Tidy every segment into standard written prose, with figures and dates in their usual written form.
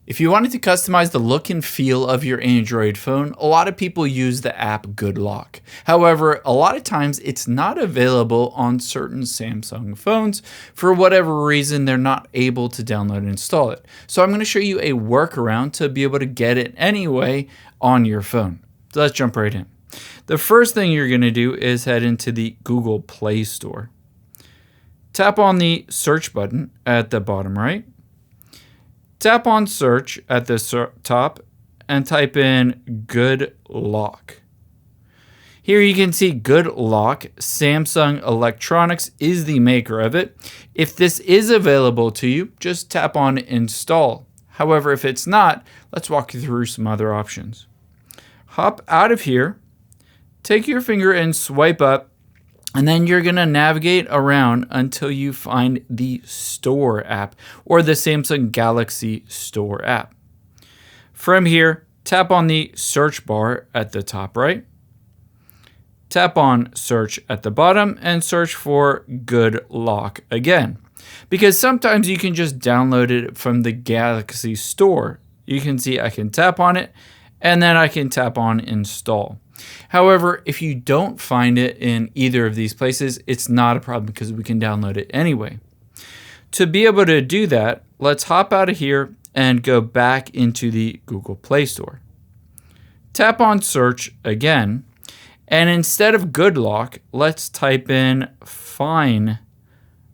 If you wanted to customize the look and feel of your Android phone, a lot of people use the app Good Lock. However, a lot of times it's not available on certain Samsung phones. For whatever reason, they're not able to download and install it. So I'm going to show you a workaround to be able to get it anyway on your phone. So let's jump right in. The first thing you're going to do is head into the Google Play Store. Tap on the search button at the bottom right. Tap on search at the top and type in Good Lock. Here you can see Good Lock. Samsung Electronics is the maker of it. If this is available to you, just tap on Install. However, if it's not, let's walk you through some other options. Hop out of here, take your finger and swipe up, and then you're going to navigate around until you find the Store app or the Samsung Galaxy Store app. From here, tap on the search bar at the top right. Tap on search at the bottom and search for Good Lock again. Because sometimes you can just download it from the Galaxy Store. You can see I can tap on it and then I can tap on Install. However, if you don't find it in either of these places, it's not a problem because we can download it anyway. To be able to do that, let's hop out of here and go back into the Google Play Store. Tap on search again, and instead of Good Lock, let's type in Fine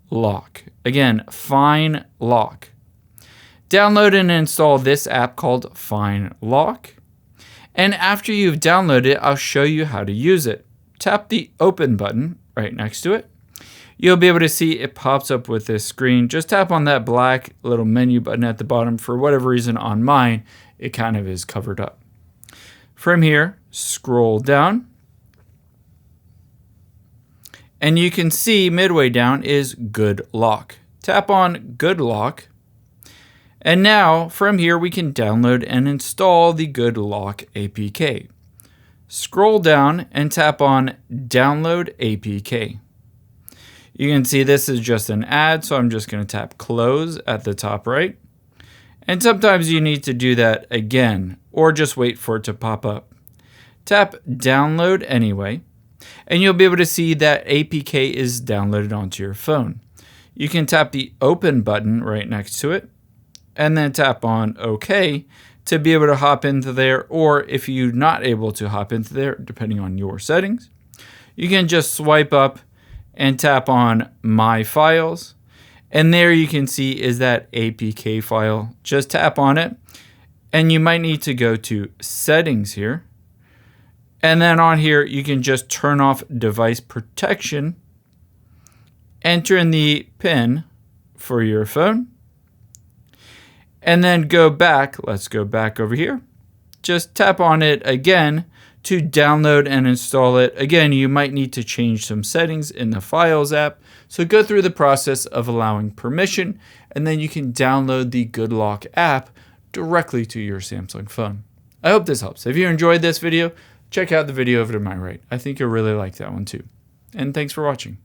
Lock. Again, Fine Lock. Download and install this app called Fine Lock. And after you've downloaded it, I'll show you how to use it. Tap the open button right next to it. You'll be able to see it pops up with this screen. Just tap on that black little menu button at the bottom. For whatever reason on mine, it kind of is covered up. From here, scroll down. And you can see midway down is Good Lock. Tap on Good Lock. And now, from here, we can download and install the Good Lock APK. Scroll down and tap on Download APK. You can see this is just an ad, so I'm just going to tap Close at the top right. And sometimes you need to do that again, or just wait for it to pop up. Tap Download anyway, and you'll be able to see that APK is downloaded onto your phone. You can tap the Open button right next to it, and then tap on OK to be able to hop into there, or if you're not able to hop into there, depending on your settings, you can just swipe up and tap on My Files, and there you can see is that APK file. Just tap on it, and you might need to go to Settings here, and then on here you can just turn off device protection, enter in the PIN for your phone, and then go back. Let's go back over here. Just tap on it again to download and install it. Again, you might need to change some settings in the Files app. So go through the process of allowing permission, and then you can download the Good Lock app directly to your Samsung phone. I hope this helps. If you enjoyed this video, check out the video over to my right. I think you'll really like that one too. And thanks for watching.